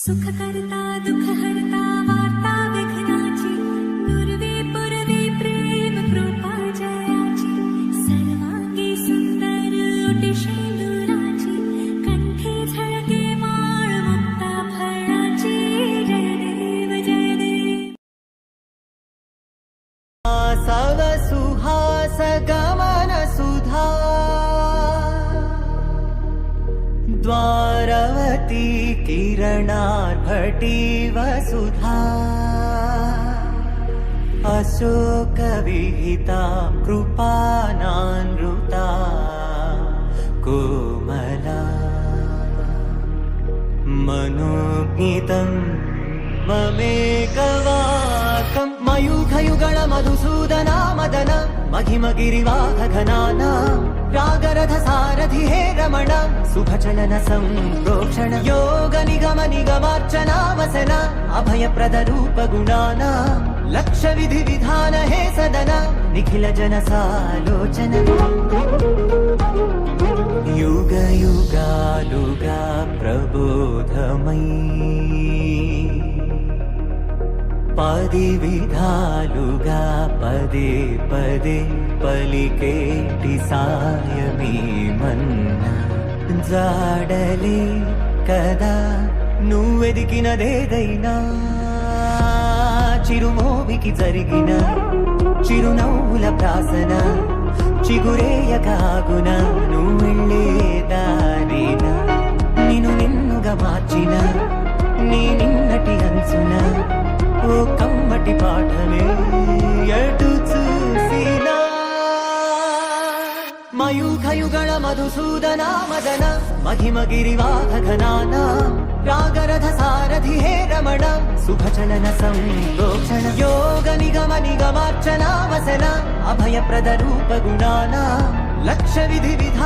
सुखकर्ता दुःखहर्ता वार्ता विघ्नाची नुरवे पुरवे प्रेम कृपा जयाची सर्वांगी सुंदर ओटी शेंदुराची कंठी झळके माळ मुक्ता फळाची जय देव जय देव सव सुहास गमन सुधा द्वारवती किरणार्भटी वसुधा अशोकविहिता कृपानानृता कोमला मनोज्ञितं ममेकवाकं मयूखयुगळ मधुसूदना मदन महिमगिरिवाहघनाना रागरथ सारथि हे रमण शुभचलन संप्रोक्षण योग निगम निगमार्चना वसन अभयप्रद रूप गुणाना लक्ष्य विधि विधान हे सदन निखिल जन सालोचन युग युगालुगा प्रबोधमयी पदि विधालुगा पदे पदे पलिकेटि सायमी मन्ना जाडले कदा నువ్వెదికినదేదైనా చిరుమోవికి జరిగిన చిరునవ్వుల ప్రాసన చిగురేయకాగున నువ్వెళ్ళేదానేనా నిన్ను నిన్నుగా మార్చిన నీ నిన్నటి అంచున ఓ కమ్మటి పాఠమే ఎటు చూసినా మయూఖయుగళ మధుసూదన మదన महिमगिरिवाहघनाना रागरथ सारथि हे रमण शुभचलन संप्रोक्षण योग निगम निगमार्चना वसन अभयप्रद रूप गुणाना लक्ष्य विधि विधान